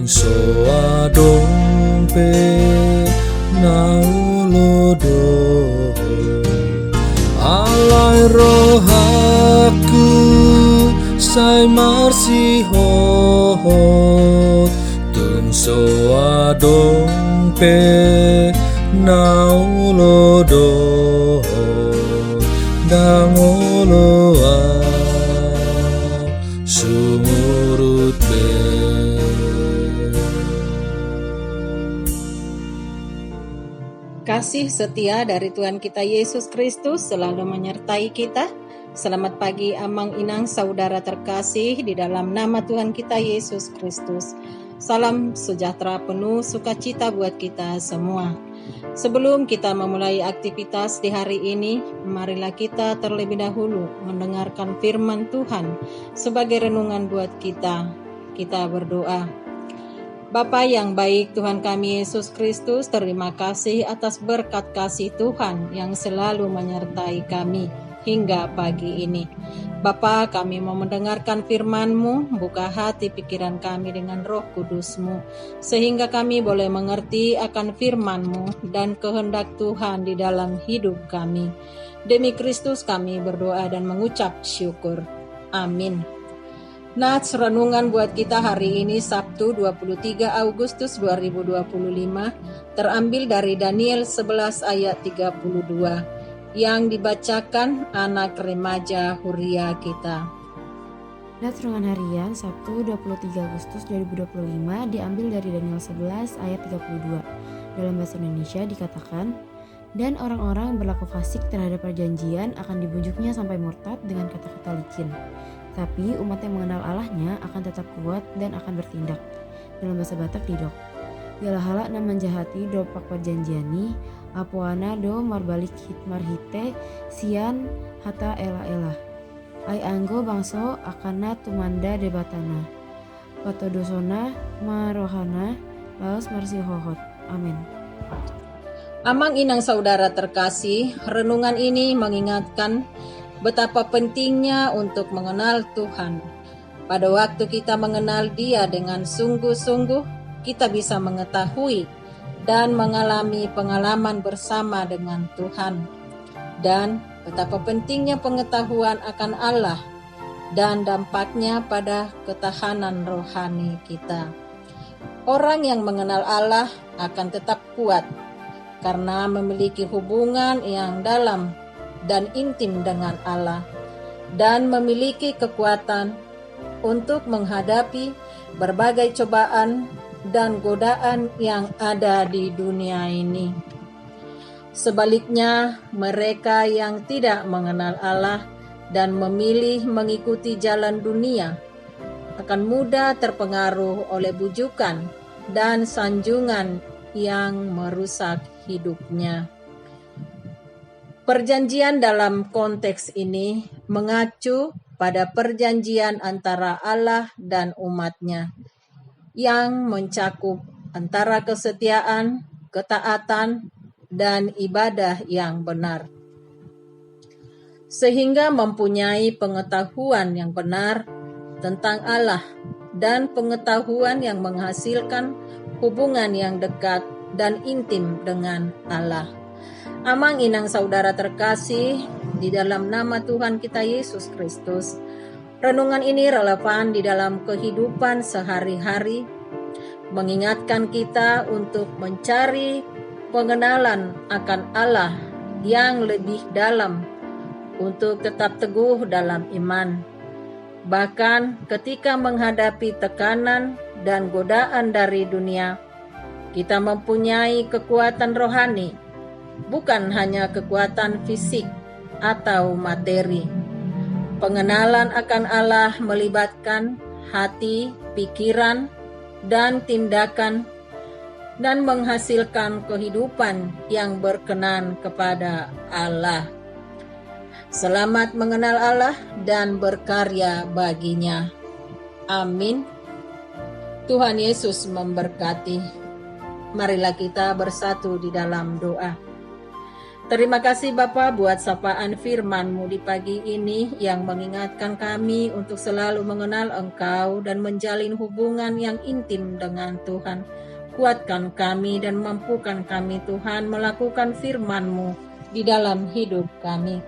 soa dompe naulodo alai rohaku sai marsihot tung soa dompe naulodo dangoloa sumurut be. Kasih setia dari Tuhan kita Yesus Kristus selalu menyertai kita. Selamat pagi amang inang saudara terkasih di dalam nama Tuhan kita Yesus Kristus. Salam sejahtera penuh sukacita buat kita semua. Sebelum kita memulai aktivitas di hari ini, marilah kita terlebih dahulu mendengarkan firman Tuhan sebagai renungan buat kita. Kita berdoa. Bapa yang baik, Tuhan kami Yesus Kristus, terima kasih atas berkat kasih Tuhan yang selalu menyertai kami hingga pagi ini. Bapa, kami mau mendengarkan firman-Mu, buka hati pikiran kami dengan Roh Kudus-Mu, sehingga kami boleh mengerti akan firman-Mu dan kehendak Tuhan di dalam hidup kami. Demi Kristus kami berdoa dan mengucap syukur. Amin. Nats renungan buat kita hari ini Sabtu 23 Agustus 2025 terambil dari Daniel 11 ayat 32 yang dibacakan anak remaja Huria kita. Nats renungan harian Sabtu 23 Agustus 2025 diambil dari Daniel 11 ayat 32. Dalam bahasa Indonesia dikatakan, dan orang-orang berlaku fasik terhadap perjanjian akan dibujuknya sampai murtad dengan kata-kata licin. Tapi umat yang mengenal Allahnya akan tetap kuat dan akan bertindak. Dalam bahasa Batak didok. Yalah halak na menjahati dopak perjanjiani, apuana do marbalik hitmarhite sian hata ela-ela. Ai anggo bangso akana tumanda debatana. Patodosona marohana laos marsihohot. Amin. Amang inang saudara terkasih, renungan ini mengingatkan betapa pentingnya untuk mengenal Tuhan. Pada waktu kita mengenal Dia dengan sungguh-sungguh, kita bisa mengetahui dan mengalami pengalaman bersama dengan Tuhan. Dan betapa pentingnya pengetahuan akan Allah dan dampaknya pada ketahanan rohani kita. Orang yang mengenal Allah akan tetap kuat karena memiliki hubungan yang dalam dan intim dengan Allah, dan memiliki kekuatan untuk menghadapi berbagai cobaan dan godaan yang ada di dunia ini. Sebaliknya, mereka yang tidak mengenal Allah dan memilih mengikuti jalan dunia akan mudah terpengaruh oleh bujukan dan sanjungan yang merusak hidupnya. Perjanjian dalam konteks ini mengacu pada perjanjian antara Allah dan umatnya yang mencakup antara kesetiaan, ketaatan, dan ibadah yang benar. Sehingga mempunyai pengetahuan yang benar tentang Allah dan pengetahuan yang menghasilkan hubungan yang dekat dan intim dengan Allah. Amang inang saudara terkasih, di dalam nama Tuhan kita Yesus Kristus, renungan ini relevan di dalam kehidupan sehari-hari, mengingatkan kita untuk mencari pengenalan akan Allah yang lebih dalam, untuk tetap teguh dalam iman. Bahkan ketika menghadapi tekanan dan godaan dari dunia, kita mempunyai kekuatan rohani, bukan hanya kekuatan fisik atau materi. Pengenalan akan Allah melibatkan hati, pikiran, dan tindakan, dan menghasilkan kehidupan yang berkenan kepada Allah. Selamat mengenal Allah dan berkarya baginya. Amin. Tuhan Yesus memberkati. Marilah kita bersatu di dalam doa. Terima kasih Bapa buat sapaan firman-Mu di pagi ini yang mengingatkan kami untuk selalu mengenal Engkau dan menjalin hubungan yang intim dengan Tuhan. Kuatkan kami dan mampukan kami Tuhan melakukan firman-Mu di dalam hidup kami.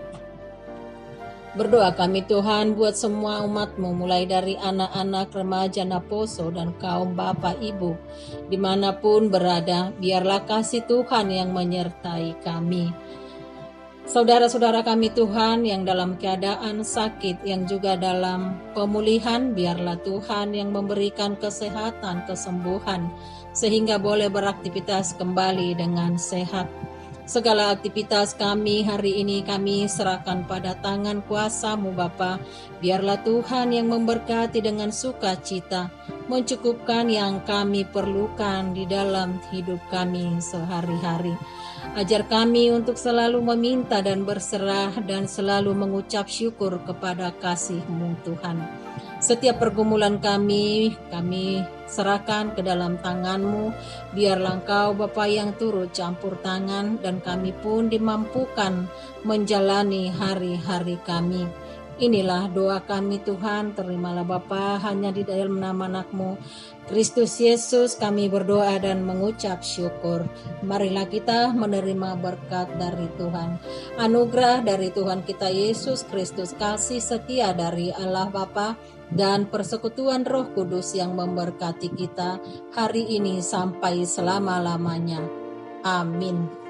Berdoa kami Tuhan buat semua umat-Mu mulai dari anak-anak, remaja, naposo, dan kaum bapak ibu dimanapun berada, biarlah kasih Tuhan yang menyertai kami. Saudara-saudara kami Tuhan yang dalam keadaan sakit, yang juga dalam pemulihan, biarlah Tuhan yang memberikan kesehatan, kesembuhan, sehingga boleh beraktivitas kembali dengan sehat. Segala aktivitas kami hari ini kami serahkan pada tangan kuasa-Mu Bapa. Biarlah Tuhan yang memberkati dengan sukacita, mencukupkan yang kami perlukan di dalam hidup kami sehari-hari. Ajar kami untuk selalu meminta dan berserah dan selalu mengucap syukur kepada kasih-Mu Tuhan. Setiap pergumulan kami serahkan ke dalam tangan-Mu. Biarlah Engkau Bapa yang turut campur tangan dan kami pun dimampukan menjalani hari-hari kami. Inilah doa kami Tuhan, terimalah Bapa hanya di dalam nama anak-Mu Kristus Yesus kami berdoa dan mengucap syukur. Marilah kita menerima berkat dari Tuhan, anugerah dari Tuhan kita Yesus Kristus, kasih setia dari Allah Bapa, dan persekutuan Roh Kudus yang memberkati kita hari ini sampai selama-lamanya. Amin.